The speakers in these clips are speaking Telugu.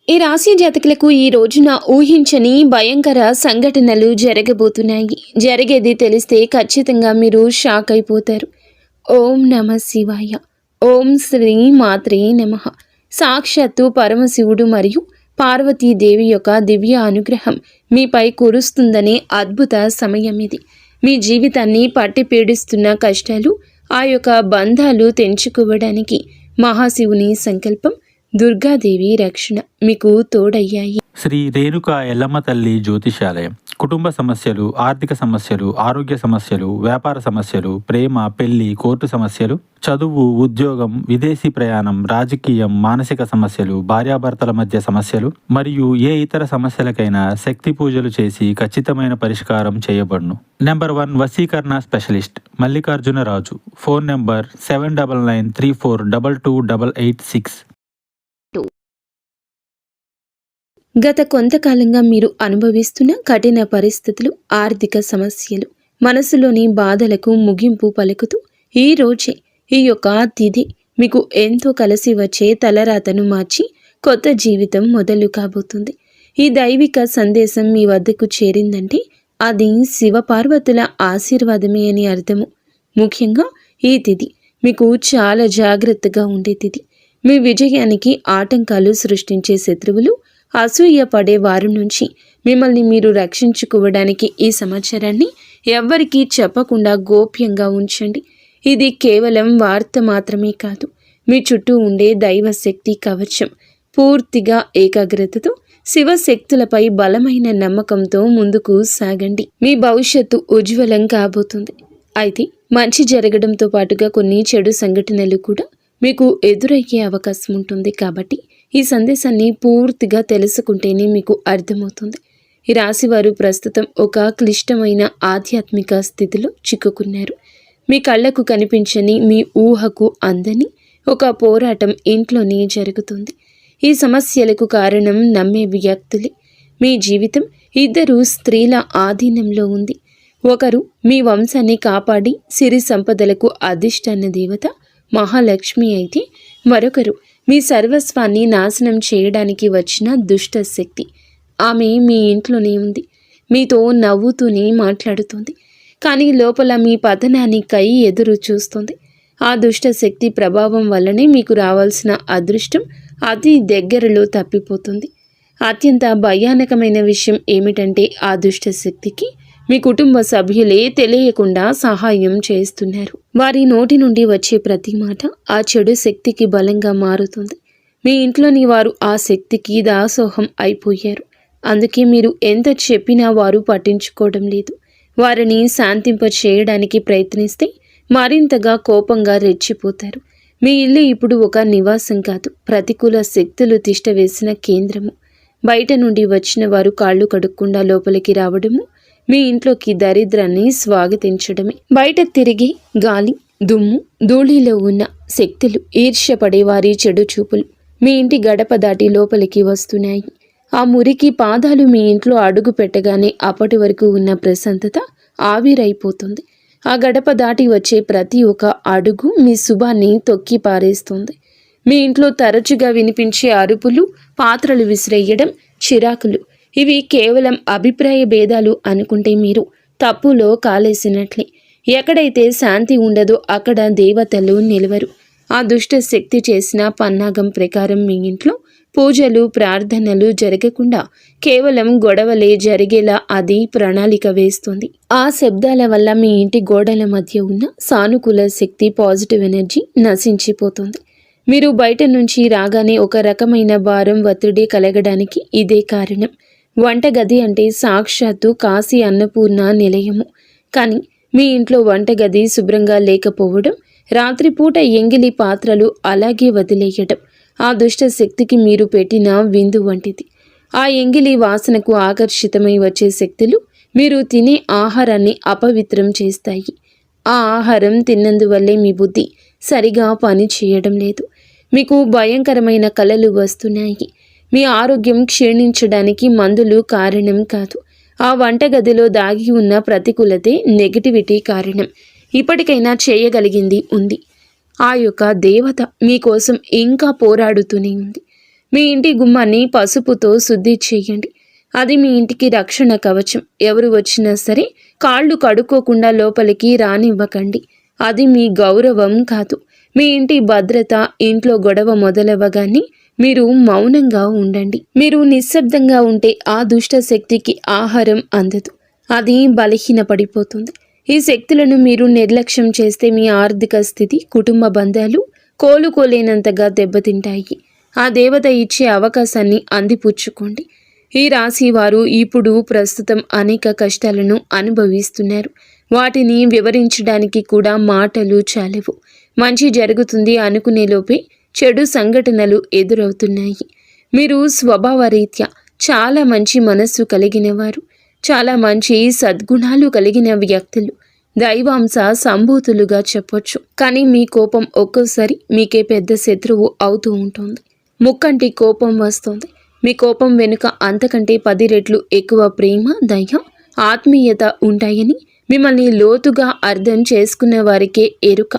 ఈ రాశి జాతకులకు ఈ రోజున ఊహించని భయంకర సంఘటనలు జరగబోతున్నాయి. జరిగేది తెలిస్తే ఖచ్చితంగా మీరు షాక్ అయిపోతారు. ఓం నమ శివాయ. ఓం శ్రీ మాత్రే నమః. సాక్షాత్తు పరమశివుడు మరియు పార్వతీదేవి యొక్క దివ్య అనుగ్రహం మీపై కురుస్తుందనే అద్భుత సమయం ఇది. మీ జీవితాన్ని పట్టి పీడిస్తున్న కష్టాలు, ఆ యొక్క బంధాలు తెంచుకోవడానికి మహాశివుని సంకల్పం, దుర్గాదేవి రక్షణ మీకు తోడయ్యాయి. శ్రీ రేణుకా ఎల్లమ్మ తల్లి జ్యోతిషాలయం. కుటుంబ సమస్యలు, ఆర్థిక సమస్యలు, ఆరోగ్య సమస్యలు, వ్యాపార సమస్యలు, ప్రేమ, పెళ్లి, కోర్టు సమస్యలు, చదువు, ఉద్యోగం, విదేశీ ప్రయాణం, రాజకీయం, మానసిక సమస్యలు, భార్యాభర్తల మధ్య సమస్యలు మరియు ఏ ఇతర సమస్యలకైనా శక్తి పూజలు చేసి ఖచ్చితమైన పరిష్కారం చేయబడును. నెంబర్ 1 వశీకరణ specialist Mallikarjuna Raju. Phone number 7993422886. గత కొంతకాలంగా మీరు అనుభవిస్తున్న కఠిన పరిస్థితులు, ఆర్థిక సమస్యలు, మనసులోని బాధలకు ముగింపు పలుకుతూ ఈ రోజే ఈ యొక్క తిథి మీకు ఎంతో కలిసి వచ్చే తలరాతను మార్చి కొత్త జీవితం మొదలు కాబోతుంది. ఈ దైవిక సందేశం మీ వద్దకు చేరిందంటే అది శివపార్వతుల ఆశీర్వాదమే అని అర్థము. ముఖ్యంగా ఈ తిథి మీకు చాలా జాగ్రత్తగా ఉండే తిథి. మీ విజయానికి ఆటంకాలు సృష్టించే శత్రువులు, అసూయ పడే వారి నుంచి మిమ్మల్ని మీరు రక్షించుకోవడానికి ఈ సమాచారాన్ని ఎవ్వరికీ చెప్పకుండా గోప్యంగా ఉంచండి. ఇది కేవలం వార్త మాత్రమే కాదు, మీ చుట్టూ ఉండే దైవశక్తి కవచం. పూర్తిగా ఏకాగ్రతతో శివశక్తులపై బలమైన నమ్మకంతో ముందుకు సాగండి. మీ భవిష్యత్తు ఉజ్వలం కాబోతుంది. అయితే మంచి జరగడంతో పాటుగా కొన్ని చెడు సంఘటనలు కూడా మీకు ఎదురయ్యే అవకాశం ఉంటుంది. కాబట్టి ఈ సందేశాన్ని పూర్తిగా తెలుసుకుంటేనే మీకు అర్థమవుతుంది. ఈ రాశివారు ప్రస్తుతం ఒక క్లిష్టమైన ఆధ్యాత్మిక స్థితిలో చిక్కుకున్నారు. మీ కళ్ళకు కనిపించని, మీ ఊహకు అందని ఒక పోరాటం ఇంట్లోనే జరుగుతుంది. ఈ సమస్యలకు కారణం నమ్మే వ్యక్తులే. మీ జీవితం 2 స్త్రీల ఆధీనంలో ఉంది. ఒకరు మీ వంశాన్ని కాపాడి సిరి సంపదలకు అధిష్టాన దేవత మహాలక్ష్మి అయితే, మరొకరు మీ సర్వస్వాన్ని నాశనం చేయడానికి వచ్చిన దుష్ట శక్తి. ఆమె మీ ఇంట్లోనే ఉంది, మీతో నవ్వుతూనే మాట్లాడుతుంది, కానీ లోపల మీ పతనానికై ఎదురు చూస్తుంది. ఆ దుష్ట శక్తి ప్రభావం వల్లనే మీకు రావాల్సిన అదృష్టం అతి దగ్గరలో తప్పిపోతుంది. అత్యంత భయానకమైన విషయం ఏమిటంటే ఆ దుష్ట శక్తికి మీ కుటుంబ సభ్యులే తెలియకుండా సహాయం చేస్తున్నారు. వారి నోటి నుండి వచ్చే ప్రతి మాట ఆ చెడు శక్తికి బలంగా మారుతుంది. మీ ఇంట్లోని వారు ఆ శక్తికి దాసోహం అయిపోయారు. అందుకే మీరు ఎంత చెప్పినా వారు పట్టించుకోవడం లేదు. వారిని శాంతింప చేయడానికి ప్రయత్నిస్తే మరింతగా కోపంగా రెచ్చిపోతారు. మీ ఇల్లు ఇప్పుడు ఒక నివాసం కాదు, ప్రతికూల శక్తులు తిష్టవేసిన కేంద్రము. బయట నుండి వచ్చిన వారు కాళ్ళు కడుక్కుండా లోపలికి రావడము మీ ఇంట్లోకి దరిద్రాన్ని స్వాగతించడమే. బయట తిరిగి గాలి, దుమ్ము, ధూళిలో ఉన్న శక్తులు, ఈర్ష్యపడే వారి చెడు చూపులు మీ ఇంటి గడప దాటి లోపలికి వస్తున్నాయి. ఆ మురికి పాదాలు మీ ఇంట్లో అడుగు పెట్టగానే అప్పటి వరకు ఉన్న ప్రశాంతత ఆవిరైపోతుంది. ఆ గడప దాటి వచ్చే ప్రతి ఒక్క అడుగు మీ శుభాన్ని తొక్కి పారేస్తుంది. మీ ఇంట్లో తరచుగా వినిపించే అరుపులు, పాత్రలు విసిరేయడం, చిరాకులు, ఇవి కేవలం అభిప్రాయ భేదాలు అనుకుంటే మీరు తప్పులో కాలేసినట్లే. ఎక్కడైతే శాంతి ఉండదో అక్కడ దేవతలు నిలవరు. ఆ దుష్ట శక్తి చేసిన పన్నాగం ప్రకారం మీ ఇంట్లో పూజలు, ప్రార్థనలు జరగకుండా కేవలం గొడవలే జరిగేలా అది ప్రణాళిక వేస్తుంది. ఆ శబ్దాల వల్ల మీ ఇంటి గోడల మధ్య ఉన్న సానుకూల శక్తి, పాజిటివ్ ఎనర్జీ నశించిపోతుంది. మీరు బయట నుంచి రాగానే ఒక రకమైన భారం, ఒత్తిడి కలగడానికి ఇదే కారణం. వంటగది అంటే సాక్షాత్తు కాశీ అన్నపూర్ణ నిలయము. కానీ మీ ఇంట్లో వంటగది శుభ్రంగా లేకపోవడం, రాత్రిపూట ఎంగిలి పాత్రలు అలాగే వదిలేయడం ఆ దుష్ట శక్తికి మీరు పెట్టిన విందు వంటిది. ఆ ఎంగిలి వాసనకు ఆకర్షితమై వచ్చే శక్తులు మీరు తినే ఆహారాన్ని అపవిత్రం చేస్తాయి. ఆ ఆహారం తిన్నందువల్లే మీ బుద్ధి సరిగా పని చేయడం లేదు. మీకు భయంకరమైన కలలు వస్తున్నాయి. మీ ఆరోగ్యం క్షీణించడానికి మందులు కారణం కాదు. ఆ వంటగదిలో దాగి ఉన్న ప్రతికూలతే, నెగిటివిటీ కారణం. ఇప్పటికైనా చేయగలిగింది ఉంది. ఆ యొక్క దేవత మీకోసం ఇంకా పోరాడుతూనే ఉంది. మీ ఇంటి గుమ్మాన్ని పసుపుతో శుద్ధి చేయండి. అది మీ ఇంటికి రక్షణ కవచం. ఎవరు వచ్చినా సరే కాళ్ళు కడుక్కోకుండా లోపలికి రానివ్వకండి. అది మీ గౌరవం కాదు, మీ ఇంటి భద్రత. ఇంట్లో గొడవ మొదలవ్వగానే మీరు మౌనంగా ఉండండి. మీరు నిశ్శబ్దంగా ఉంటే ఆ దుష్ట శక్తికి ఆహారం అందదు, అది బలహీనపడిపోతుంది. ఈ శక్తులను మీరు నిర్లక్ష్యం చేస్తే మీ ఆర్థిక స్థితి, కుటుంబ బంధాలు కోలుకోలేనంతగా దెబ్బతింటాయి. ఆ దేవత ఇచ్చే అవకాశాన్ని అందిపుచ్చుకోండి. ఈ రాశి వారు ఇప్పుడు ప్రస్తుతం అనేక కష్టాలను అనుభవిస్తున్నారు. వాటిని వివరించడానికి కూడా మాటలు చాలవు. మంచి జరుగుతుంది అనుకునేలోపే చెడు సంఘటనలు ఎదురవుతున్నాయి. మీరు స్వభావరీత్యా చాలా మంచి మనస్సు కలిగిన వారు, చాలా మంచి సద్గుణాలు కలిగిన వ్యక్తులు, దైవాంశ సంభూతులుగా చెప్పొచ్చు. కానీ మీ కోపం ఒక్కోసారి మీకే పెద్ద శత్రువు అవుతూ ఉంటుంది. ముక్కంటి కోపం వస్తుంది. మీ కోపం వెనుక అంతకంటే 10 రెట్లు ఎక్కువ ప్రేమ, దయ, ఆత్మీయత ఉంటాయని మిమ్మల్ని లోతుగా అర్థం చేసుకున్న వారికే ఎరుక.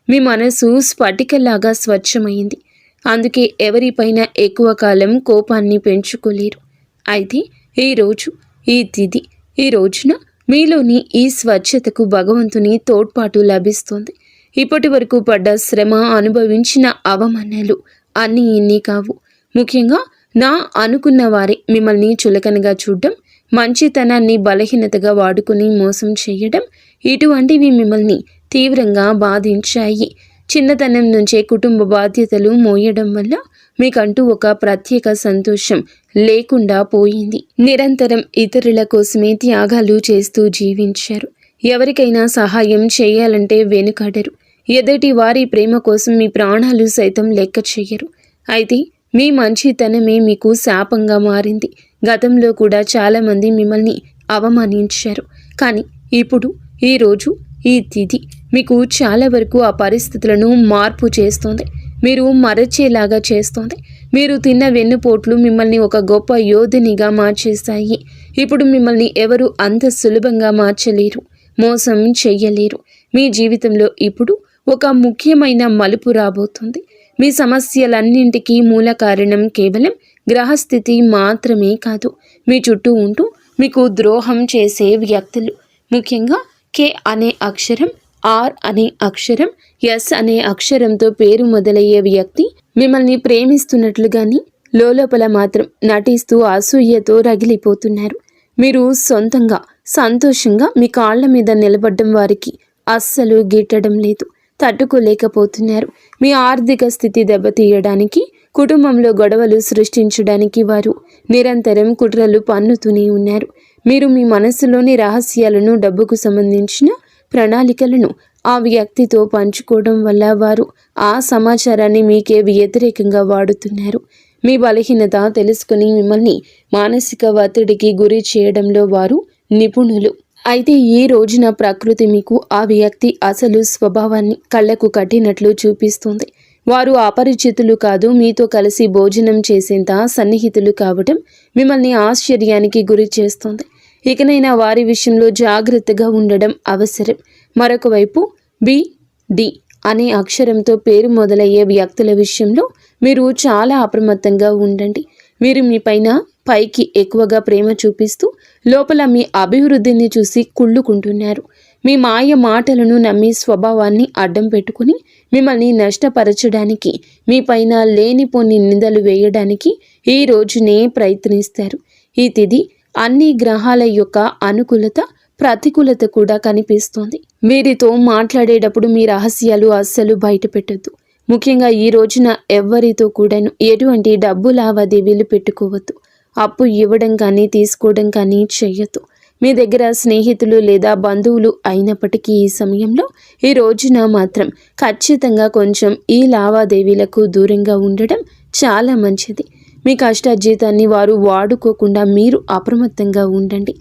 మీ మనసు స్ఫటికలాగా స్వచ్ఛమైంది. అందుకే ఎవరిపైన ఎక్కువ కాలం కోపాన్ని పెంచుకోలేరు. అయితే ఈరోజు ఈ తిథి, ఈ రోజున మీలోని ఈ స్వచ్ఛతకు భగవంతుని తోడ్పాటు లభిస్తుంది. ఇప్పటి వరకు పడ్డ శ్రమ, అనుభవించిన అవమానాలు అన్నీ ఇన్ని కావు. ముఖ్యంగా నా అనుకున్న వారే మిమ్మల్ని చులకనగా చూడడం, మంచితనాన్ని బలహీనతగా వాడుకుని మోసం చేయడం, ఇటువంటివి మిమ్మల్ని తీవ్రంగా బాధించాయి. చిన్నతనం నుంచే కుటుంబ బాధ్యతలు మోయడం వల్ల మీకంటూ ఒక ప్రత్యేక సంతోషం లేకుండా పోయింది. నిరంతరం ఇతరుల కోసమే త్యాగాలు చేస్తూ జీవించారు. ఎవరికైనా సహాయం చేయాలంటే వెనుకాడరు. ఎదుటి వారి ప్రేమ కోసం మీ ప్రాణాలు సైతం లెక్క చెయ్యరు. అయితే మీ మంచితనమే మీకు శాపంగా మారింది. గతంలో కూడా చాలామంది మిమ్మల్ని అవమానించారు. కానీ ఇప్పుడు, ఈరోజు, ఈ తిథి మీకు చాలా వరకు ఆ పరిస్థితులను మార్పు చేస్తుంది. మీరు మరచేలాగా చేస్తుంది. మీరు తిన్న వెన్నుపోట్లు మిమ్మల్ని ఒక గొప్ప యోధునిగా మార్చేస్తాయి. ఇప్పుడు మిమ్మల్ని ఎవరు అంత సులభంగా మార్చలేరు, మోసం చెయ్యలేరు. మీ జీవితంలో ఇప్పుడు ఒక ముఖ్యమైన మలుపు రాబోతుంది. మీ సమస్యలన్నింటికీ మూల కారణం కేవలం గ్రహస్థితి మాత్రమే కాదు, మీ చుట్టూ ఉంటూ మీకు ద్రోహం చేసే వ్యక్తులు. ముఖ్యంగా కే అనే అక్షరం, ఆర్ అనే అక్షరం, ఎస్ అనే అక్షరంతో పేరు మొదలయ్యే వ్యక్తి మిమ్మల్ని ప్రేమిస్తున్నట్లుగాని లోపల మాత్రం నటిస్తూ అసూయతో రగిలిపోతున్నారు. మీరు సొంతంగా సంతోషంగా మీ కాళ్ల మీద నిలబడ్డం వారికి అస్సలు గిట్టడం లేదు, తట్టుకోలేకపోతున్నారు. మీ ఆర్థిక స్థితి దెబ్బతీయడానికి, కుటుంబంలో గొడవలు సృష్టించడానికి వారు నిరంతరం కుట్రలు పన్నుతూనే ఉన్నారు. మీరు మీ మనస్సులోని రహస్యాలను, డబ్బుకు సంబంధించిన ప్రణాళికలను ఆ వ్యక్తితో పంచుకోవడం వల్ల వారు ఆ సమాచారాన్ని మీకే వ్యతిరేకంగా వాడుతున్నారు. మీ బలహీనత తెలుసుకుని మిమ్మల్ని మానసిక ఒత్తిడికి గురి చేయడంలో వారు నిపుణులు. అయితే ఈ రోజున ప్రకృతి మీకు ఆ వ్యక్తి అసలు స్వభావాన్ని కళ్ళకు కట్టినట్లు చూపిస్తుంది. వారు అపరిచితులు కాదు, మీతో కలిసి భోజనం చేసేంత సన్నిహితులు కావడం మిమ్మల్ని ఆశ్చర్యానికి గురి చేస్తుంది. ఇకనైనా వారి విషయంలో జాగ్రత్తగా ఉండడం అవసరం. మరొక వైపు డి అనే అక్షరంతో పేరు మొదలయ్యే వ్యక్తుల విషయంలో మీరు చాలా అప్రమత్తంగా ఉండండి. వీరు మీ పైకి ఎక్కువగా ప్రేమ చూపిస్తూ లోపల మీ అభివృద్ధిని చూసి కుళ్ళుకుంటున్నారు. మీ మాయ మాటలను నమ్మి స్వభావాన్ని అడ్డం పెట్టుకుని మిమ్మల్ని నష్టపరచడానికి, మీ పైన లేనిపోని నిందలు వేయడానికి ఈ రోజునే ప్రయత్నిస్తారు. ఈ తిథి అన్ని గ్రహాల యొక్క అనుకూలత, ప్రతికూలత కూడా కనిపిస్తోంది. వీరితో మాట్లాడేటప్పుడు మీ రహస్యాలు అస్సలు బయట పెట్టద్దు. ముఖ్యంగా ఈ రోజున ఎవ్వరితో కూడాను ఎటువంటి డబ్బు లావాదేవీలు పెట్టుకోవద్దు. అప్పు ఇవ్వడం కానీ తీసుకోవడం కానీ చెయ్యొద్దు. మీ దగ్గర స్నేహితులు లేదా బంధువులు అయినప్పటికీ ఈ సమయంలో, ఈ రోజున మాత్రం ఖచ్చితంగా కొంచెం ఈ లావాదేవీలకు దూరంగా ఉండడం చాలా మంచిది. మీ కష్టార్జితాన్ని వారు వాడుకోకుండా మీరు అప్రమత్తంగా ఉండండి.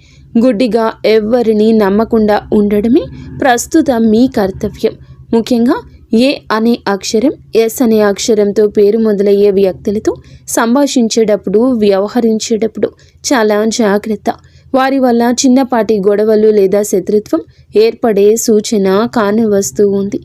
గుడ్డిగా ఎవ్వరిని నమ్మకుండా ఉండడమే ప్రస్తుతం మీ కర్తవ్యం. ముఖ్యంగా ఏ అనే అక్షరం, ఎస్ అనే అక్షరంతో పేరు మొదలయ్యే వ్యక్తులతో సంభాషించేటప్పుడు, వ్యవహరించేటప్పుడు చాలా జాగ్రత్త. వారి వల్ల చిన్నపాటి గొడవలు లేదా శత్రుత్వం ఏర్పడే సూచన కానవస్తూ ఉంది.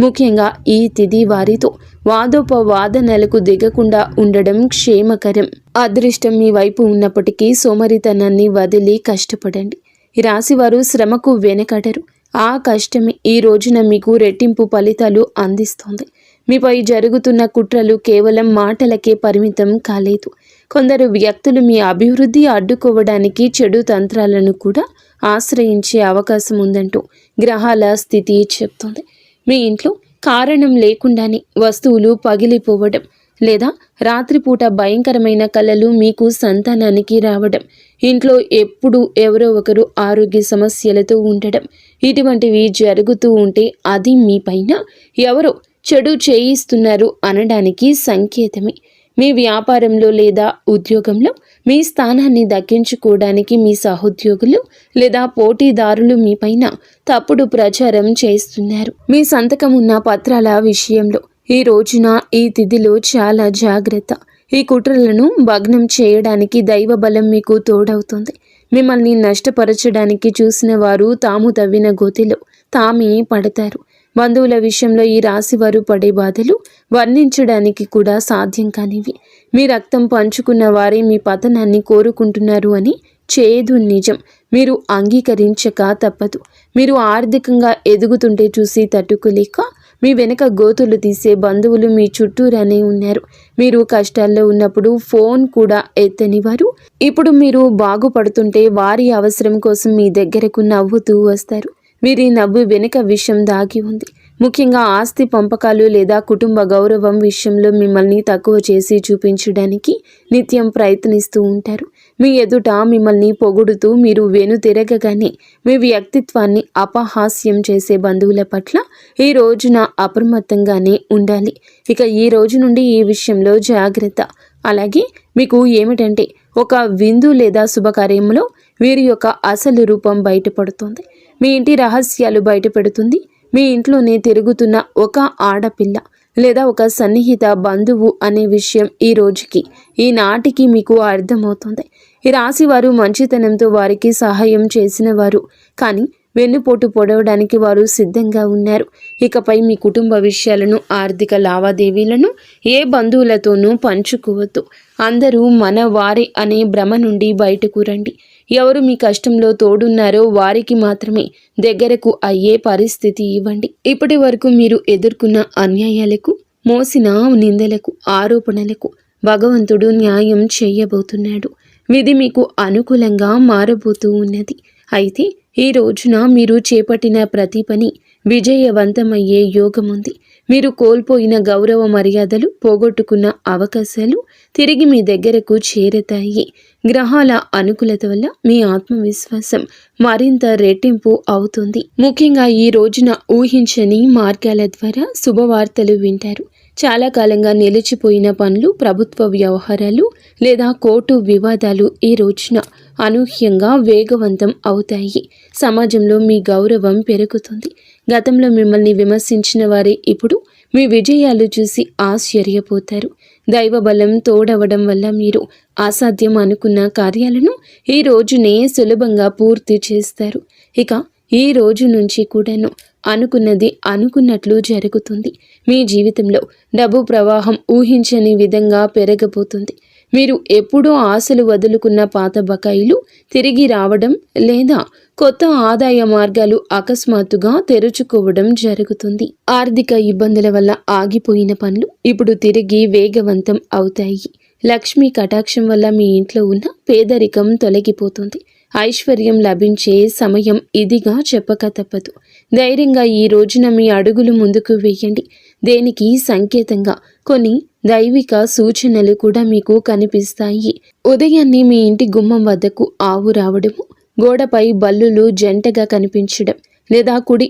ముఖ్యంగా ఈ తిథి వారితో వాదోపవాదనలకు దిగకుండా ఉండడం క్షేమకరం. అదృష్టం మీ వైపు ఉన్నప్పటికీ సోమరితనాన్ని వదిలి కష్టపడండి. ఈ రాశివారు శ్రమకు వెనకడరు. ఆ కష్టమే ఈ రోజున మీకు రెట్టింపు ఫలితాలు అందిస్తోంది. మీపై జరుగుతున్న కుట్రలు కేవలం మాటలకే పరిమితం కాలేదు. కొందరు వ్యక్తులు మీ అభివృద్ధి అడ్డుకోవడానికి చెడు తంత్రాలను కూడా ఆశ్రయించే అవకాశం ఉందంటూ గ్రహాల స్థితి చెప్తోంది. మీ ఇంట్లో కారణం లేకుండానే వస్తువులు పగిలిపోవడం లేదా రాత్రిపూట భయంకరమైన కలలు మీకు సంతానానికి రావడం, ఇంట్లో ఎప్పుడూ ఎవరో ఒకరు ఆరోగ్య సమస్యలతో ఉండడం, ఇటువంటివి జరుగుతూ ఉంటే అది మీ పైన ఎవరో చెడు చేయిస్తున్నారు అనడానికి సంకేతమే. మీ వ్యాపారంలో లేదా ఉద్యోగంలో మీ స్థానాన్ని దక్కించుకోవడానికి మీ సహోద్యోగులు లేదా పోటీదారులు మీ పైన తప్పుడు ప్రచారం చేస్తున్నారు. మీ సంతకం ఉన్న పత్రాల విషయంలో ఈ రోజున ఈ తిథిలో చాలా జాగ్రత్త. ఈ కుట్రలను భగ్నం చేయడానికి దైవ బలం మీకు తోడవుతుంది. మిమ్మల్ని నష్టపరచడానికి చూసిన వారు తాము తవ్విన గోతిలో తామే పడతారు. బంధువుల విషయంలో ఈ రాశివారు పడే బాధలు వర్ణించడానికి కూడా సాధ్యం కానివి. మీ రక్తం పంచుకున్న వారే మీ పతనాన్ని కోరుకుంటున్నారు అని చేదు నిజం. మీరు అంగీకరించక తప్పదు. మీరు ఆర్థికంగా ఎదుగుతుంటే చూసి తట్టుకోలేక మీ వెనక గోతులు తీసే బంధువులు మీ చుట్టూరానే ఉన్నారు. మీరు కష్టాల్లో ఉన్నప్పుడు ఫోన్ కూడా ఎత్తని వారు ఇప్పుడు మీరు బాగుపడుతుంటే వారి అవసరం కోసం మీ దగ్గరకు నవ్వుతూ వస్తారు. వీరి నవ్వు వెనుక విషయం దాగి ఉంది. ముఖ్యంగా ఆస్తి పంపకాలు లేదా కుటుంబ గౌరవం విషయంలో మిమ్మల్ని తక్కువ చేసి చూపించడానికి నిత్యం ప్రయత్నిస్తూ ఉంటారు. మీ ఎదుట మిమ్మల్ని పొగుడుతూ మీరు వెనుతిరగగానే మీ వ్యక్తిత్వాన్ని అపహాస్యం చేసే బంధువుల పట్ల ఈ రోజున అప్రమత్తంగానే ఉండాలి. ఇక ఈ రోజు నుండి ఈ విషయంలో జాగ్రత్త. అలాగే మీకు ఏమిటంటే ఒక విందు లేదా శుభకార్యంలో వీరి యొక్క అసలు రూపం బయటపడుతుంది. మీ ఇంటి రహస్యాలు బయటపెడుతుంది. మీ ఇంట్లోనే తిరుగుతున్న ఒక ఆడపిల్ల లేదా ఒక సన్నిహిత బంధువు అనే విషయం ఈ రోజుకి ఈనాటికి మీకు అర్థమవుతుంది. ఈ రాశి వారు మంచితనంతో వారికి సహాయం చేసిన వారు, కానీ వెన్నుపోటు పొడవడానికి వారు సిద్ధంగా ఉన్నారు. ఇకపై మీ కుటుంబ విషయాలను, ఆర్థిక లావాదేవీలను ఏ బంధువులతోనూ పంచుకోవద్దు. అందరూ మన వారే అనే భ్రమ నుండి బయటకు రండి. ఎవరు మీ కష్టంలో తోడున్నారో వారికి మాత్రమే దగ్గరకు అయ్యే పరిస్థితి ఇవ్వండి. ఇప్పటి వరకు మీరు ఎదుర్కొన్న అన్యాయాలకు, మోసిన నిందలకు, ఆరోపణలకు భగవంతుడు న్యాయం చేయబోతున్నాడు. విధి మీకు అనుకూలంగా మారబోతూ ఉన్నది. అయితే ఈ రోజున మీరు చేపట్టిన ప్రతి పని విజయవంతమయ్యే యోగముంది. మీరు కోల్పోయిన గౌరవ మర్యాదలు, పోగొట్టుకున్న అవకాశాలు తిరిగి మీ దగ్గరకు చేరతాయి. గ్రహాల అనుకూలత వల్ల మీ ఆత్మవిశ్వాసం మరింత రెట్టింపు అవుతుంది. ముఖ్యంగా ఈ రోజున ఊహించని మార్గాల ద్వారా శుభవార్తలు వింటారు. చాలా కాలంగా నిలిచిపోయిన పనులు, ప్రభుత్వ వ్యవహారాలు లేదా కోర్టు వివాదాలు ఈ రోజున అనూహ్యంగా వేగవంతం అవుతాయి. సమాజంలో మీ గౌరవం పెరుగుతుంది. గతంలో మిమ్మల్ని విమర్శించిన వారే ఇప్పుడు మీ విజయాలు చూసి ఆశ్చర్యపోతారు. దైవ బలం తోడవడం వల్ల మీరు అసాధ్యం అనుకున్న కార్యాలను ఈ రోజునే సులభంగా పూర్తి చేస్తారు. ఇక ఈ రోజు నుంచి కూడాను అనుకున్నది అనుకున్నట్లు జరుగుతుంది. మీ జీవితంలో డబ్బు ప్రవాహం ఊహించని విధంగా పెరగబోతుంది. మీరు ఎప్పుడూ ఆశలు వదులుకున్న పాత బకాయిలు తిరిగి రావడం లేదా కొత్త ఆదాయ మార్గాలు అకస్మాత్తుగా తెరుచుకోవడం జరుగుతుంది. ఆర్థిక ఇబ్బందుల వల్ల ఆగిపోయిన పనులు ఇప్పుడు తిరిగి వేగవంతం అవుతాయి. లక్ష్మీ కటాక్షం వల్ల మీ ఇంట్లో ఉన్న పేదరికం తొలగిపోతుంది. ఐశ్వర్యం లభించే సమయం ఇదిగా చెప్పక తప్పదు. ధైర్యంగా ఈ రోజున మీ అడుగులు ముందుకు వేయండి. దేనికి సంకేతంగా కొన్ని దైవిక సూచనలు కూడా మీకు కనిపిస్తాయి. ఉదయాన్నే మీ ఇంటి గుమ్మం వద్దకు ఆవు రావడము, గోడపై బల్లులు జంటగా కనిపించడం లేదా కుడి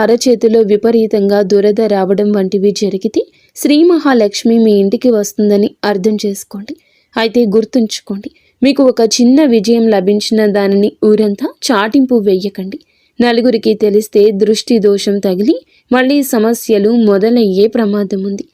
అరచేతిలో విపరీతంగా దురద రావడం వంటివి జరిగితే శ్రీ మహాలక్ష్మి మీ ఇంటికి వస్తుందని అర్థం చేసుకోండి. అయితే గుర్తుంచుకోండి, మీకు ఒక చిన్న విజయం లభించిన దానిని ఊరంతా చాటింపు వేయకండి. నలుగురికి తెలిస్తే దృష్టి దోషం తగిలి మళ్ళీ సమస్యలు మొదలయ్యే ప్రమాదం ఉంది.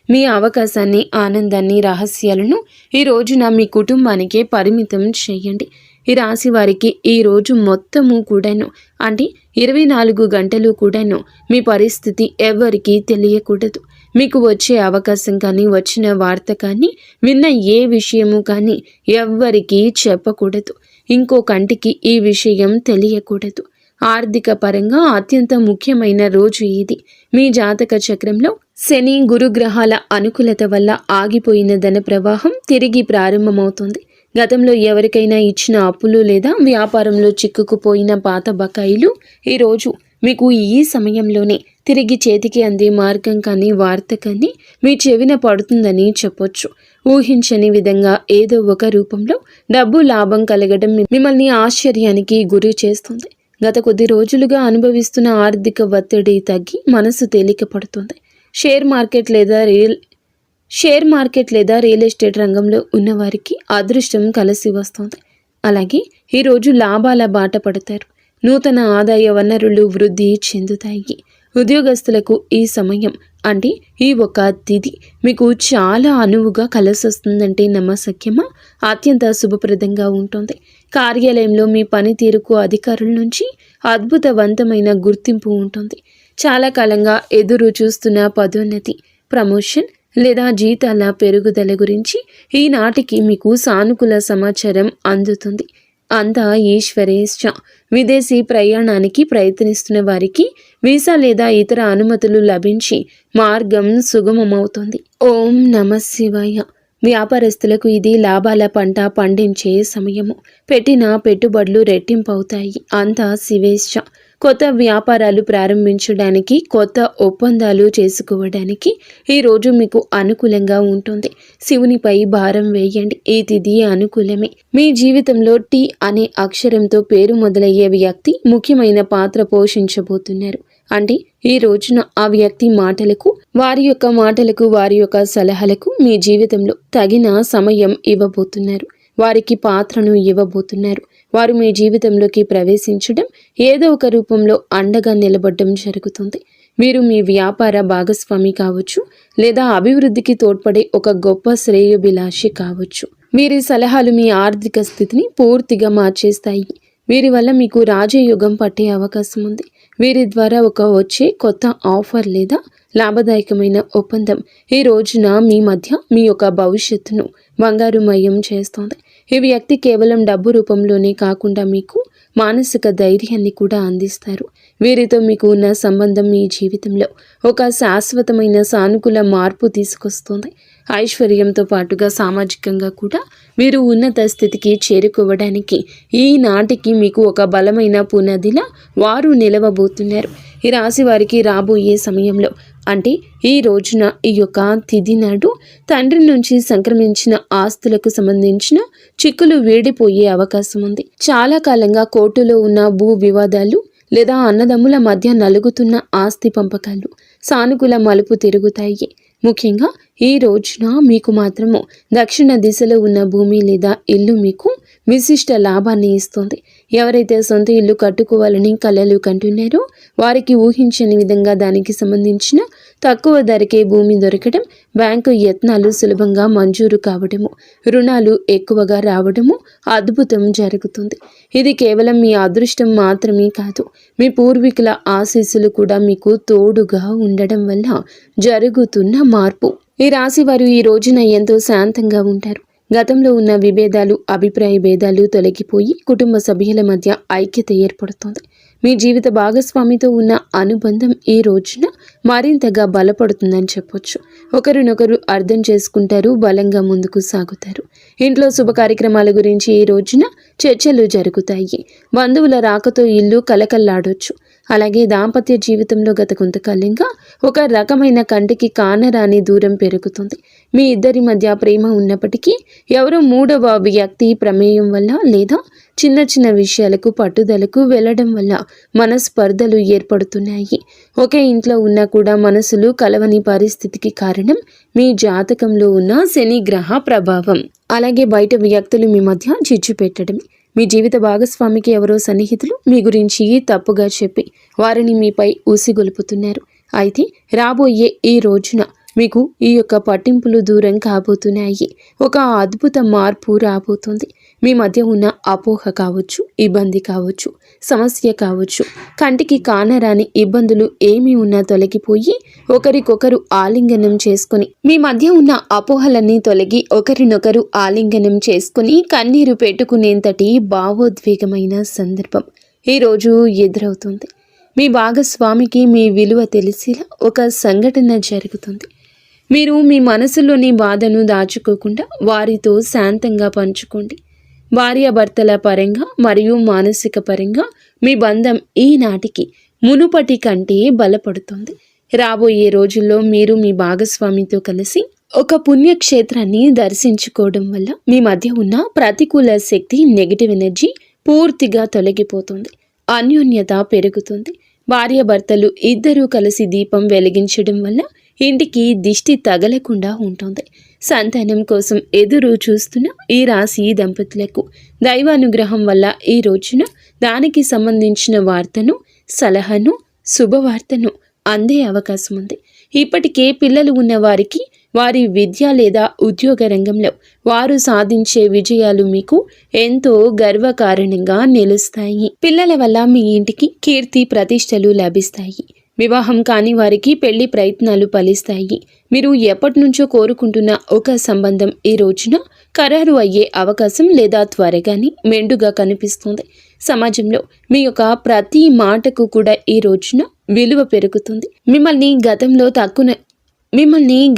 మీ అవకాశాన్ని, ఆనందాన్ని, రహస్యాలను ఈ రోజున మీ కుటుంబానికే పరిమితం చేయండి. ఈ రాశి వారికి ఈ రోజు మొత్తము కూడాను అంటే 24 గంటలు కూడాను మీ పరిస్థితి ఎవరికీ తెలియకూడదు. మీకు వచ్చే అవకాశం కానీ, వచ్చిన వార్త కానీ, విన్న ఏ విషయము కానీ ఎవ్వరికీ చెప్పకూడదు. ఇంకో కంటికి ఈ విషయం తెలియకూడదు. ఆర్థిక పరంగా అత్యంత ముఖ్యమైన రోజు ఇది. మీ జాతక చక్రంలో శని, గురుగ్రహాల అనుకూలత వల్ల ఆగిపోయిన ధన ప్రవాహం తిరిగి ప్రారంభమవుతుంది. గతంలో ఎవరికైనా ఇచ్చిన అప్పులు లేదా వ్యాపారంలో చిక్కుకుపోయిన పాత బకాయిలు ఈరోజు మీకు ఈ సమయంలోనే తిరిగి చేతికి అందే మార్గం కానీ, వార్త కానీ మీ చెవిన పడుతుందని చెప్పొచ్చు. ఊహించని విధంగా ఏదో ఒక రూపంలో డబ్బు లాభం కలగడం మిమ్మల్ని ఆశ్చర్యానికి గురి చేస్తుంది. గత కొద్ది రోజులుగా అనుభవిస్తున్న ఆర్థిక ఒత్తిడి తగ్గి మనసు తేలిక పడుతుంది. షేర్ మార్కెట్ లేదా రియల్ ఎస్టేట్ రంగంలో ఉన్నవారికి అదృష్టం కలిసి వస్తుంది. అలాగే ఈరోజు లాభాల బాట పడతారు. నూతన ఆదాయ వనరులు వృద్ధి చెందుతాయి. ఉద్యోగస్తులకు ఈ సమయం అంటే ఈ ఒక తిథి మీకు చాలా అనువుగా కలిసొస్తుందంటే నమ్మశక్యమా? అత్యంత శుభప్రదంగా ఉంటుంది. కార్యాలయంలో మీ పనితీరుకు అధికారుల నుంచి అద్భుతవంతమైన గుర్తింపు ఉంటుంది. చాలా కాలంగా ఎదురు చూస్తున్న పదోన్నతి, ప్రమోషన్ లేదా జీతాల పెరుగుదల గురించి ఈనాటికి మీకు సానుకూల సమాచారం అందుతుంది. అంతా ఈశ్వరేచ్ఛ. విదేశీ ప్రయాణానికి ప్రయత్నిస్తున్న వారికి వీసా లేదా ఇతర అనుమతులు లభించి మార్గం సుగమమవుతుంది. ఓం నమ శివాయ. వ్యాపారస్తులకు ఇది లాభాల పంట పండించే సమయము. పెట్టిన పెట్టుబడులు రెట్టింపవుతాయి. అంతా శివేచ్ఛ. కొత్త వ్యాపారాలు ప్రారంభించడానికి, కొత్త ఒప్పందాలు చేసుకోవడానికి ఈరోజు మీకు అనుకూలంగా ఉంటుంది. శివునిపై భారం వేయండి. ఈ తిథి అనుకూలమే. మీ జీవితంలో టీ అనే అక్షరంతో పేరు మొదలయ్యే వ్యక్తి ముఖ్యమైన పాత్ర పోషించబోతున్నారు. అంటే ఈ రోజున ఆ వ్యక్తి మాటలకు, వారి యొక్క సలహాలకు మీ జీవితంలో తగిన సమయం ఇవ్వబోతున్నారు. వారికి పాత్రను ఇవ్వబోతున్నారు. వారు మీ జీవితంలోకి ప్రవేశించడం, ఏదో ఒక రూపంలో అండగా నిలబడడం జరుగుతుంది. మీరు మీ వ్యాపార భాగస్వామి కావచ్చు, లేదా అభివృద్ధికి తోడ్పడే ఒక గొప్ప శ్రేయోభిలాషి కావచ్చు. వీరి సలహాలు మీ ఆర్థిక స్థితిని పూర్తిగా మార్చేస్తాయి. వీరి వల్ల మీకు రాజయోగం పట్టే అవకాశం ఉంది. వీరి ద్వారా వచ్చే కొత్త ఆఫర్ లేదా లాభదాయకమైన ఒప్పందం ఈ రోజున మీ మధ్య మీ యొక్క భవిష్యత్తును బంగారుమయం చేస్తోంది. ఈ వ్యక్తి కేవలం డబ్బు రూపంలోనే కాకుండా మీకు మానసిక ధైర్యాన్ని కూడా అందిస్తారు. వీరితో మీకు ఉన్న సంబంధం మీ జీవితంలో ఒక శాశ్వతమైన సానుకూల మార్పు తీసుకొస్తుంది. ఐశ్వర్యంతో పాటుగా సామాజికంగా కూడా వీరు ఉన్నత స్థితికి చేరుకోవడానికి ఈనాటికి మీకు ఒక బలమైన పునాదిలా వారు నిలవబోతున్నారు. ఈ రాశి వారికి రాబోయే సమయంలో అంటే ఈ రోజున ఈ యొక్క తిథి నాడు తండ్రి నుంచి సంక్రమించిన ఆస్తులకు సంబంధించిన చిక్కులు వీడిపోయే అవకాశం ఉంది. చాలా కాలంగా కోర్టులో ఉన్న భూ వివాదాలు లేదా అన్నదమ్ముల మధ్య నలుగుతున్న ఆస్తి పంపకాలు సానుకూల మలుపు తిరుగుతాయి. ముఖ్యంగా ఈ రోజున మీకు మాత్రము దక్షిణ దిశలో ఉన్న భూమి లేదా ఇల్లు మీకు విశిష్ట లాభాన్ని ఇస్తుంది. ఎవరైతే సొంత ఇల్లు కట్టుకోవాలని కలలు కంటున్నారో వారికి ఊహించని విధంగా దానికి సంబంధించిన తక్కువ ధరకే భూమి దొరకడం, బ్యాంకు యత్నాలు సులభంగా మంజూరు కావడము, రుణాలు ఎక్కువగా రావడము అద్భుతం జరుగుతుంది. ఇది కేవలం మీ అదృష్టం మాత్రమే కాదు, మీ పూర్వీకుల ఆశీస్సులు కూడా మీకు తోడుగా ఉండడం వల్ల జరుగుతున్న మార్పు. ఈ రాశి వారు ఈ రోజున ఎంతో శాంతంగా ఉంటారు. గతంలో ఉన్న విభేదాలు, అభిప్రాయ భేదాలు తొలగిపోయి కుటుంబ సభ్యుల మధ్య ఐక్యత ఏర్పడుతుంది. మీ జీవిత భాగస్వామితో ఉన్న అనుబంధం ఈ రోజున మరింతగా బలపడుతుందని చెప్పొచ్చు. ఒకరినొకరు అర్థం చేసుకుంటారు, బలంగా ముందుకు సాగుతారు. ఇంట్లో శుభ కార్యక్రమాల గురించి ఈ రోజున చర్చలు జరుగుతాయి. బంధువుల రాకతో ఇల్లు కలకల్లాడొచ్చు. అలాగే దాంపత్య జీవితంలో గత కొంతకాలంగా ఒక రకమైన కంటికి కానరాని దూరం పెరుగుతుంది. మీ ఇద్దరి మధ్య ప్రేమ ఉన్నప్పటికీ ఎవరో మూడవ వ్యక్తి ప్రమేయం వల్ల లేదా చిన్న చిన్న విషయాలకు పట్టుదలకు వెళ్ళడం వల్ల మనస్పర్ధలు ఏర్పడుతున్నాయి. ఒకే ఇంట్లో ఉన్నా కూడా మనసులు కలవని పరిస్థితికి కారణం మీ జాతకంలో ఉన్న శని గ్రహ ప్రభావం. అలాగే బయట వ్యక్తులు మీ మధ్య చిచ్చు పెట్టడమే. మీ జీవిత భాగస్వామికి ఎవరో సన్నిహితులు మీ గురించి తప్పుగా చెప్పి వారిని మీపై ఊసిగొలుపుతున్నారు. అయితే రాబోయే ఈ రోజున మీకు ఈ యొక్క పట్టింపులు దూరం కాబోతున్నాయి. ఒక అద్భుత మార్పు రాబోతుంది. మీ మధ్య ఉన్న అపోహ కావచ్చు, ఇబ్బంది కావచ్చు, సమస్య కావచ్చు, కంటికి కానరాని ఇబ్బందులు ఏమీ ఉన్నా తొలగిపోయి ఒకరికొకరు ఆలింగనం చేసుకుని మీ మధ్య ఉన్న అపోహలన్నీ తొలగి ఒకరినొకరు ఆలింగనం చేసుకుని కన్నీరు పెట్టుకునేంతటి భావోద్వేగమైన సందర్భం ఈరోజు ఎదురవుతుంది. మీ భాగస్వామికి మీ విలువ తెలిసేలా ఒక సంఘటన జరుగుతుంది. మీరు మీ మనసులోని బాధను దాచుకోకుండా వారితో శాంతంగా పంచుకోండి. భార్యాభర్తల పరంగా మరియు మానసిక పరంగా మీ బంధం ఈనాటికి మునుపటి కంటే బలపడుతుంది. రాబోయే రోజుల్లో మీరు మీ భాగస్వామితో కలిసి ఒక పుణ్యక్షేత్రాన్ని దర్శించుకోవడం వల్ల మీ మధ్య ఉన్న ప్రతికూల శక్తి, నెగిటివ్ ఎనర్జీ పూర్తిగా తొలగిపోతుంది. అన్యోన్యత పెరుగుతుంది. భార్యాభర్తలు ఇద్దరూ కలిసి దీపం వెలిగించడం వల్ల ఇంటికి దిష్టి తగలకుండా ఉంటుంది. సంతానం కోసం ఎదురు చూస్తున్న ఈ రాశి దంపతులకు దైవానుగ్రహం వల్ల ఈ రోజున దానికి సంబంధించిన వార్తను, సలహాను, శుభవార్తను అందే అవకాశం ఉంది. ఇప్పటికే పిల్లలు ఉన్న వారికి వారి విద్య లేదా ఉద్యోగ రంగంలో వారు సాధించే విజయాలు మీకు ఎంతో గర్వకారణంగా నిలుస్తాయి. పిల్లల వల్ల మీ ఇంటికి కీర్తి ప్రతిష్టలు లభిస్తాయి. వివాహం కాని వారికి పెళ్లి ప్రయత్నాలు ఫలిస్తాయి. మీరు ఎప్పటి నుంచో కోరుకుంటున్న ఒక సంబంధం ఈ రోజున ఖరారు అయ్యే అవకాశం లేదా త్వరగానే మెండుగా కనిపిస్తుంది. సమాజంలో మీ యొక్క ప్రతి మాటకు కూడా ఈ రోజున విలువ పెరుగుతుంది. మిమ్మల్ని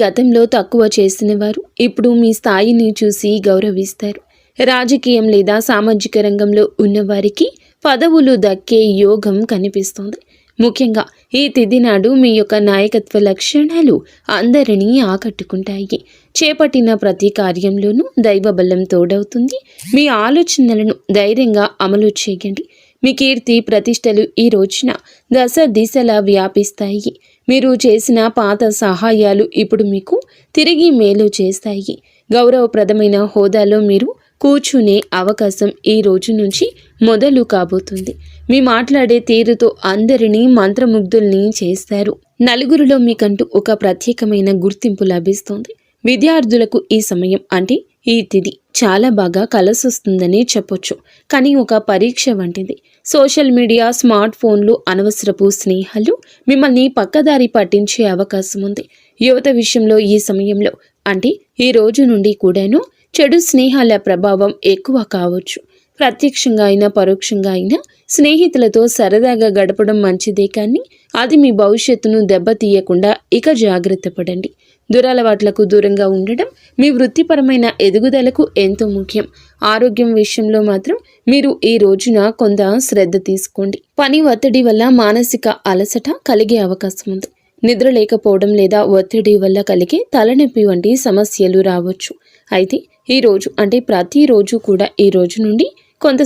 గతంలో తక్కువ చేసిన వారు ఇప్పుడు మీ స్థాయిని చూసి గౌరవిస్తారు. రాజకీయం లేదా సామాజిక రంగంలో ఉన్నవారికి పదవులు దక్కే యోగం కనిపిస్తుంది. ముఖ్యంగా ఈ తిథి నాడు మీ యొక్క నాయకత్వ లక్షణాలు అందరినీ ఆకట్టుకుంటాయి. చేపట్టిన ప్రతి కార్యంలోనూ దైవబలం తోడవుతుంది. మీ ఆలోచనలను ధైర్యంగా అమలు చేయండి. మీ కీర్తి ప్రతిష్టలు ఈ రోజున దశ దిశలా వ్యాపిస్తాయి. మీరు చేసిన పాత సహాయాలు ఇప్పుడు మీకు తిరిగి మేలు చేస్తాయి. గౌరవప్రదమైన హోదాలో మీరు కూర్చునే అవకాశం ఈ రోజు నుంచి మొదలు కాబోతుంది. మీ మాట్లాడే తీరుతో అందరినీ మంత్రముగ్ధుల్ని చేస్తారు. నలుగురిలో మీకంటూ ఒక ప్రత్యేకమైన గుర్తింపు లభిస్తుంది. విద్యార్థులకు ఈ సమయం అంటే ఈ తిథి చాలా బాగా కలిసొస్తుందని చెప్పొచ్చు. కానీ ఒక పరీక్ష వంటిది. సోషల్ మీడియా, స్మార్ట్ ఫోన్లు, అనవసరపు స్నేహాలు మిమ్మల్ని పక్కదారి పట్టించే అవకాశం ఉంది. యువత విషయంలో ఈ సమయంలో అంటే ఈ రోజు నుండి కూడాను చెడు స్నేహాల ప్రభావం ఎక్కువ కావచ్చు. ప్రత్యక్షంగా అయినా పరోక్షంగా అయినా స్నేహితులతో సరదాగా గడపడం మంచిదే, కానీ అది మీ భవిష్యత్తును దెబ్బతీయకుండా ఇక జాగ్రత్త పడండి. దురలవాట్లకు దూరంగా ఉండడం మీ వృత్తిపరమైన ఎదుగుదలకు ఎంతో ముఖ్యం. ఆరోగ్యం విషయంలో మాత్రం మీరు ఈ రోజున కొంత శ్రద్ధ తీసుకోండి. పని ఒత్తిడి వల్ల మానసిక అలసట కలిగే అవకాశం ఉంది. నిద్ర లేకపోవడం లేదా ఒత్తిడి వల్ల కలిగే తలనొప్పి వంటి సమస్యలు రావచ్చు. అయితే ఈ రోజు అంటే ప్రతిరోజు కూడా ఈ రోజు నుండి కొంత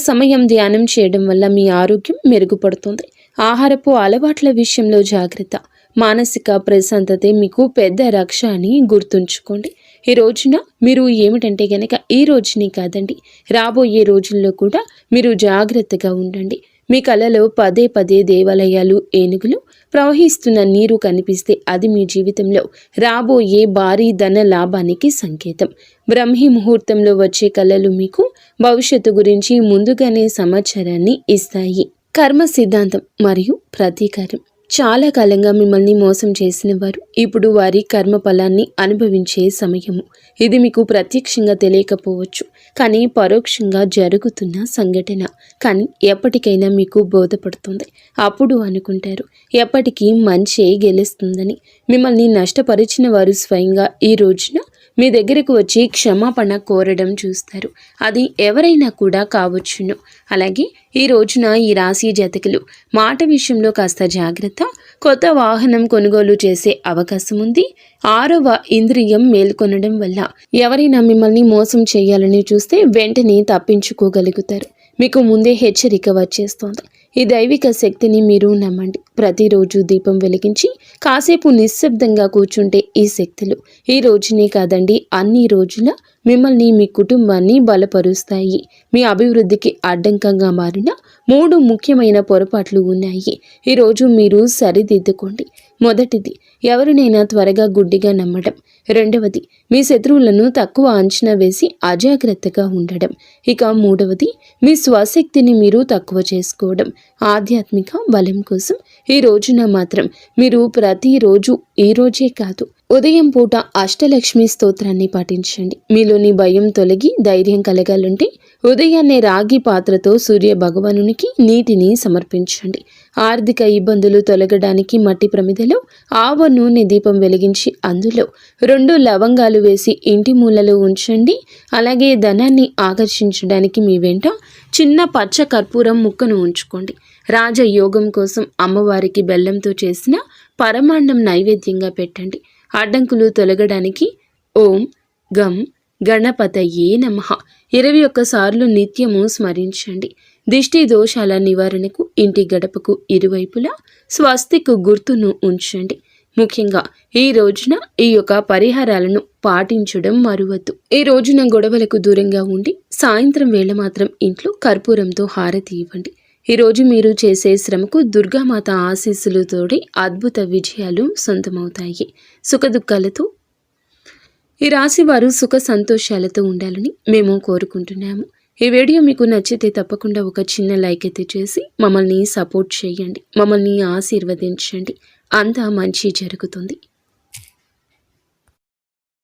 సమయం ధ్యానం చేయడం వల్ల మీ ఆరోగ్యం మెరుగుపడుతుంది. ఆహారపు అలవాట్ల విషయంలో జాగ్రత్త. మానసిక ప్రశాంతతే మీకు పెద్ద రక్ష అని గుర్తుంచుకోండి. ఈ రోజున మీరు ఏమిటంటే గనక ఈ రోజుని కాదండి, రాబోయే రోజుల్లో కూడా మీరు జాగ్రత్తగా ఉండండి. మీ కలలో పదే పదే దేవాలయాలు, ఏనుగులు, ప్రవహిస్తున్న నీరు కనిపిస్తే అది మీ జీవితంలో రాబోయే భారీ ధన లాభానికి సంకేతం. బ్రహ్మీ ముహూర్తంలో వచ్చే కళలు మీకు భవిష్యత్తు గురించి ముందుగానే సమాచారాన్ని ఇస్తాయి. కర్మ సిద్ధాంతం మరియు ప్రతీకారం. చాలా కాలంగా మిమ్మల్ని మోసం చేసిన వారు ఇప్పుడు వారి కర్మ ఫలాన్ని అనుభవించే సమయము. ఇది మీకు ప్రత్యక్షంగా తెలియకపోవచ్చు, కానీ పరోక్షంగా జరుగుతున్న సంఘటన. కానీ ఎప్పటికైనా మీకు బోధపడుతుంది. అప్పుడు అనుకుంటారు ఎప్పటికీ మంచే గెలుస్తుందని. మిమ్మల్ని నష్టపరిచిన వారు స్వయంగా ఈ రోజున మీ దగ్గరకు వచ్చి క్షమాపణ కోరడం చూస్తారు. అది ఎవరైనా కూడా కావచ్చును. అలాగే ఈ రోజున ఈ రాశి జాతకులు మాట విషయంలో కాస్త జాగ్రత్త. కొత్త వాహనం కొనుగోలు చేసే అవకాశం ఉంది. 6వ ఇంద్రియం మేల్కొనడం వల్ల ఎవరైనా మిమ్మల్ని మోసం చేయాలని చూస్తే వెంటనే తప్పించుకోగలుగుతారు. మీకు ముందే హెచ్చరిక వచ్చేస్తోంది. ఈ దైవిక శక్తిని మీరు నమ్మండి. ప్రతిరోజు దీపం వెలిగించి కాసేపు నిశ్శబ్దంగా కూర్చుంటే ఈ శక్తులు ఈ రోజునే కాదండి, అన్ని రోజుల మిమ్మల్ని, మీ కుటుంబాన్ని బలపరుస్తాయి. మీ అభివృద్ధికి అడ్డంకంగా మారిన 3 ముఖ్యమైన పొరపాట్లు ఉన్నాయి. ఈరోజు మీరు సరిదిద్దుకోండి. మొదటిది, ఎవరినైనా త్వరగా గుడ్డిగా నమ్మడం. రెండవది, మీ శత్రువులను తక్కువ అంచనా వేసి అజాగ్రత్తగా ఉండడం. ఇక మూడవది, మీ స్వశక్తిని మీరు తక్కువ చేసుకోవడం. ఆధ్యాత్మిక బలం కోసం ఈ రోజున మాత్రం మీరు ప్రతిరోజు, ఈ రోజే కాదు, ఉదయం పూట అష్టలక్ష్మి స్తోత్రాన్ని పఠించండి. మీలోని భయం తొలగి ధైర్యం కలగాలంటే ఉదయాన్నే రాగి పాత్రతో సూర్య భగవానునికి నీటిని సమర్పించండి. ఆర్థిక ఇబ్బందులు తొలగడానికి మట్టి ప్రమిదలో ఆవ నూనె దీపం వెలిగించి అందులో 2 లవంగాలు వేసి ఇంటి మూలలో ఉంచండి. అలాగే ధనాన్ని ఆకర్షించడానికి మీ వెంట చిన్న పచ్చ కర్పూరం ముక్కను ఉంచుకోండి. రాజయోగం కోసం అమ్మవారికి బెల్లంతో చేసిన పరమాన్నం నైవేద్యంగా పెట్టండి. అడ్డంకులు తొలగడానికి ఓం గం గణపతయే నమః 21 సార్లు నిత్యము స్మరించండి. దిష్టి దోషాల నివారణకు ఇంటి గడపకు ఇరువైపులా స్వస్తిక్ గుర్తును ఉంచండి. ముఖ్యంగా ఈ రోజున ఈ యొక్క పరిహారాలను పాటించడం మరువద్దు. ఈ రోజున గొడవలకు దూరంగా ఉండి సాయంత్రం వేళ మాత్రం ఇంట్లో కర్పూరంతో హారతి ఇవ్వండి. ఈరోజు మీరు చేసే శ్రమకు దుర్గామాత ఆశీస్సులతోటి అద్భుత విజయాలు సొంతమవుతాయి. సుఖదుఖాలతో ఈ రాశి వారు సుఖ సంతోషాలతో ఉండాలని మేము కోరుకుంటున్నాము. ఈ వీడియో మీకు నచ్చితే తప్పకుండా ఒక చిన్న లైక్ అయితే చేసి మమ్మల్ని సపోర్ట్ చేయండి. మమ్మల్ని ఆశీర్వదించండి. అంతా మంచి జరుగుతుంది.